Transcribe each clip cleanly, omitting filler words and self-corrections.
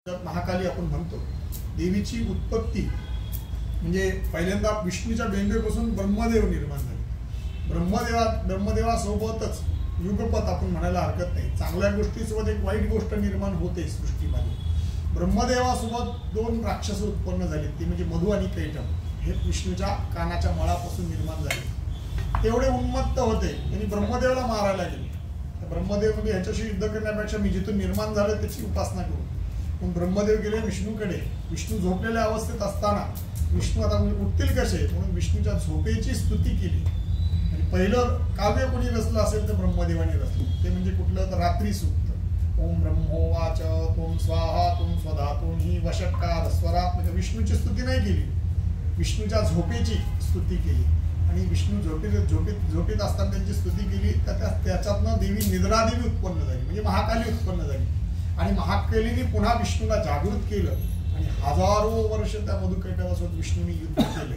महाकाली आपण म्हणतो. देवीची उत्पत्ती म्हणजे पहिल्यांदा विष्णूच्या बेंबीपासून ब्रह्मदेव निर्माण झाले. ब्रह्मदेवासोबतच युगपत आपण म्हणायला हरकत नाही. चांगल्या गोष्टीसोबत एक वाईट गोष्ट निर्माण होते सृष्टीमध्ये. ब्रह्मदेवासोबत दोन राक्षस उत्पन्न झाले, ती म्हणजे मधु आणि कैटभ. हे विष्णूच्या कानाच्या मळापासून निर्माण झाले. तेवढे उन्मत्त होते, त्यांनी ब्रह्मदेवाला मारायला गेले. ब्रह्मदेव म्हणजे ह्याच्याशी युद्ध करण्यापेक्षा मी जिथून निर्माण झालं त्याची उपासना करू. पण ब्रह्मदेव गेले विष्णूकडे. विष्णू झोपलेल्या अवस्थेत असताना विष्णू आता उठतील कसे म्हणून विष्णूच्या झोपेची स्तुती केली. आणि पहिलं काव्य कोणी रचलं असेल तर ब्रह्मदेवाने रचलं. ते म्हणजे कुठलं तर रात्री सूक्त. ओम ब्रह्मोवाच त्वं स्वाहा त्वं स्वधा त्वं हि वषट्कार स्वरात. म्हणजे विष्णूची स्तुती नाही केली, विष्णूच्या झोपेची स्तुती केली. आणि विष्णू झोपेत असताना त्यांची स्तुती केली तर त्याच्यातनं देवी निद्रादेवी उत्पन्न झाली, म्हणजे महाकाली उत्पन्न झाली. आणि महाकालीने पुन्हा विष्णूला जागृत केलं आणि हजारो वर्ष त्या मधुकैटभासोबत विष्णूने युद्ध केले.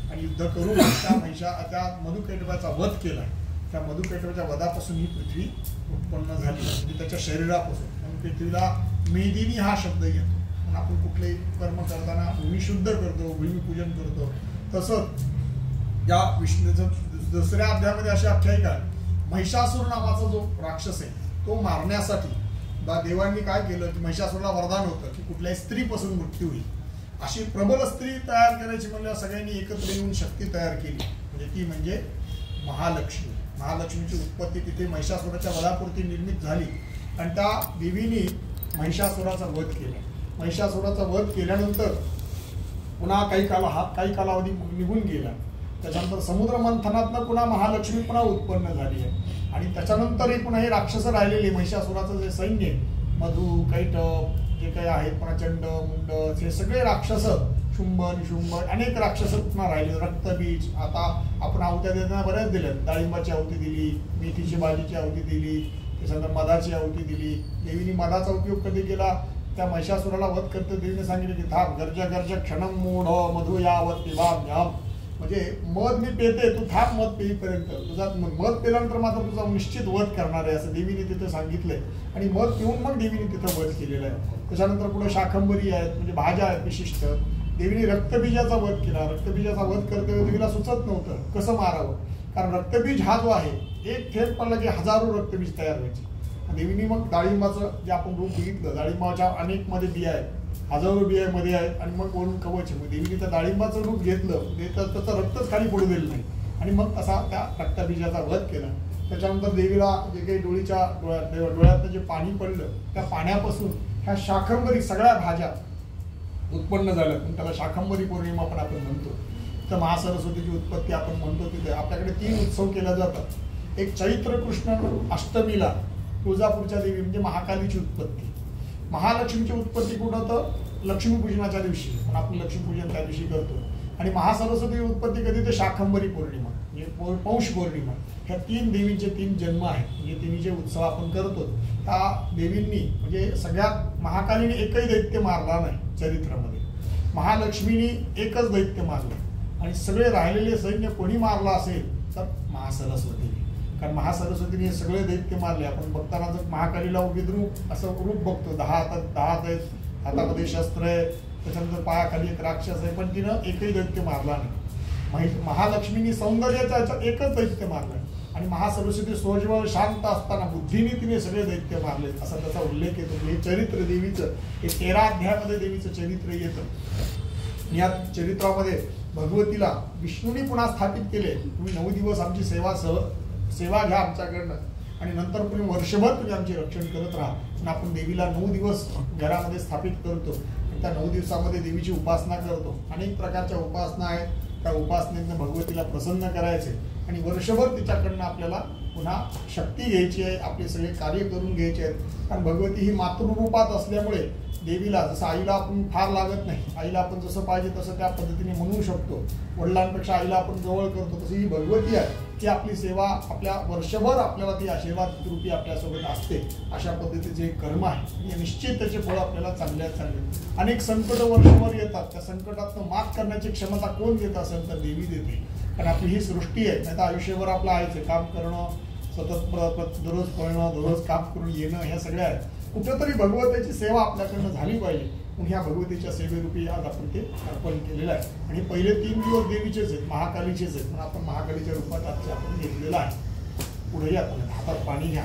आणि युद्ध करून त्या मधुकैटभाचा वध केला. त्या मधुकैटभाच्या वधापासून ही पृथ्वी उत्पन्न झाली, म्हणजे त्याच्या शरीरापासून. म्हणून पृथ्वीला मेदिनी हा शब्द येतो. पण आपण कुठलेही कर्म करताना भूमी शुद्ध करतो, भूमिपूजन करतो. तसंच या विष्णूचं दुसऱ्या अध्यायामध्ये अशी आख्यायिका आहे. महिषासूर नावाचा जो राक्षस आहे तो मारण्यासाठी देवांनी काय केलं की महिषासूरला वरदान होतं की कुठल्याही स्त्रीपासून मृत्यू होईल. अशी प्रबल स्त्री तयार करायची म्हणल्यावर सगळ्यांनी एकत्र येऊन शक्ती तयार केली, म्हणजे महालक्ष्मी. महालक्ष्मीची उत्पत्ती तिथे महिषासुराच्या वधापुरती निर्मित झाली. आणि त्या देवीने महिषासुराचा वध केला. महिषासुराचा वध केल्यानंतर पुन्हा काही कालावधी निघून गेला. त्याच्यानंतर समुद्र मंथनातनं पुन्हा महालक्ष्मी पुन्हा उत्पन्न झाली आहे. आणि त्याच्यानंतरही पुन्हा हे राक्षस राहिलेले महिषासुराचं जे सैन्य मधु कैटभ जे काही आहेत, पुन्हा चंड मुंड हे सगळे राक्षस, शुंभ निशुंभ अनेक राक्षस पुन्हा राहिले. रक्तबीज, आता आपण आहुत्या देताना बऱ्याच दिल्या. डाळिंबाची आहुती दिली, मेथीची भाजीची आहुती दिली, त्याच्यानंतर मधाची आहुती दिली. देवीने मधाचा उपयोग कधी केला? त्या महिषासुराला वध करते देवीने सांगितलं की थांब गर्ज गर्ज क्षणम मूढ मधु यावत पिबाम्यहम्. म्हणजे मध मी पेते, तू थांब मध पेईपर्यंत. तुझा मध पेल्यानंतर मात्र तुझा निश्चित वध करणार आहे असं देवीने तिथे सांगितलंय. आणि मध पिऊन मग देवीने तिथं वध केलेला आहे. त्याच्यानंतर पुढे शाकंभरी आहेत, म्हणजे भाज्या आहेत विशिष्ट. देवीने रक्तबीजाचा वध केला. रक्तबीजाचा वध करते देवीला सुचत नव्हतं कसं मारावं, कारण रक्तबीज हा जो आहे एक थेंब पडला की हजारो रक्तबीज तयार व्हायचे. देवीने मग डाळिंबाचं जे आपण रूप बघितलं, डाळिंबाच्या अनेक मध्ये बिया आहेत, हजारो बिया मध्ये आहेत. आणि मग वरून कवच. मग देवीने त्या डाळिंबाचं रूप घेतलं, त्याचं रक्तच खाली पडू दिलं नाही. आणि मग तसा त्या रक्तबीजाचा वध केला. त्याच्यानंतर देवीला जे काही डोळ्यातनं जे पाणी पडलं त्या पाण्यापासून ह्या शाकंभरी सगळ्या भाज्या उत्पन्न झाल्या. पण त्याला शाकंभरी पौर्णिमा पण आपण म्हणतो. तर महासरस्वतीची उत्पत्ती आपण म्हणतो. तिथे आपल्याकडे 3 उत्सव केले जातात. एक चैत्र कृष्ण अष्टमीला तुळजापूरच्या देवी म्हणजे महाकालीची उत्पत्ती. महालक्ष्मीची उत्पत्ती कुठं तर लक्ष्मीपूजनाच्या दिवशी, पण आपण लक्ष्मीपूजन त्या दिवशी करतो. आणि महासरस्वती उत्पत्ती कधी ते शाकंभरी पौर्णिमा म्हणजे पौष पौर्णिमा. ह्या 3 देवींचे 3 जन्म आहेत. म्हणजे तिन्ही जे उत्सव आपण करतो त्या देवींनी म्हणजे सगळ्यात महाकालीने एकही दैत्य मारला नाही चरित्रामध्ये. महालक्ष्मीने एकच दैत्य मारलं. आणि सगळे राहिलेले सैन्य कोणी मारला असेल तर महासरस्वतीने. कारण महासरस्वतीने सगळे दैत्य मारले. आपण बघताना जर महाकालीला विद्रूप असं रूप बघतो, 10 हात आहेत, हातामध्ये शस्त्र आहे, त्याच्यानंतर पायाखाली एक राक्षस आहे, पण तिनं एकही दैत्य मारला नाही. महालक्ष्मीने सौंदर्याच्या एकच दैत्य मारलं. आणि महासरस्वती सोज्वळ शांत असताना बुद्धीने तिने सगळे दैत्य मारले असा त्याचा उल्लेख येतो. हे चरित्र देवीचं हे 13 अध्यायामध्ये देवीचं चरित्र येतं. या चरित्रामध्ये भगवतीला विष्णूने पुन्हा स्थापित केले. तुम्ही 9 दिवस आमची सेवा घ्या आमच्याकडनं आणि नंतर तुम्ही वर्षभर तुम्ही आमचे रक्षण करत राहा. पण आपण देवीला 9 दिवस घरामध्ये स्थापित करतो. त्या 9 दिवसामध्ये देवीची उपासना करतो. अनेक प्रकारच्या उपासना आहेत. त्या उपासनेतनं भगवतीला प्रसन्न करायचे आणि वर्षभर तिच्याकडनं आपल्याला पुन्हा शक्ती घ्यायची आहे, आपले सगळे कार्य करून घ्यायचे आहेत. कारण भगवती ही मातृरूपात असल्यामुळे देवीला जसं आईला आपण फार लागत नाही, आईला आपण जसं पाहिजे तसं त्या पद्धतीने म्हणू शकतो. वडिलांपेक्षा आईला आपण जवळ करतो, तशी ही भगवती आहे की आपली सेवा आपल्या वर्षभर आपल्याला ती आशीर्वाद रूपी आपल्यासोबत असते. अशा पद्धतीचे कर्म आहे. निश्चित त्याचे फळ आपल्याला चांगले. अनेक संकट वर्षभर येतात. त्या संकटातून मात करण्याची क्षमता कोण देत असेल तर देवी देते. कारण आपली ही सृष्टी आहे. नाही तर आयुष्यभर आपलं आईचं काम करणं, सतत दररोज पळणं, दररोज काम करून येणं ह्या सगळ्या आहेत. कुठंतरी भगवतीची सेवा आपल्याकडनं झाली पाहिजे. मग ह्या भगवतीच्या सेवेरूपी आज आपण ते अर्पण केलेलं आहे. आणि पहिले 3 दिवस देवीचेच आहेत, महाकालीचेच आहेत, पण आपण महाकालीच्या रूपात आजचे आपण घेतलेलं आहे. पुढे आपण हातात पाणी घ्या.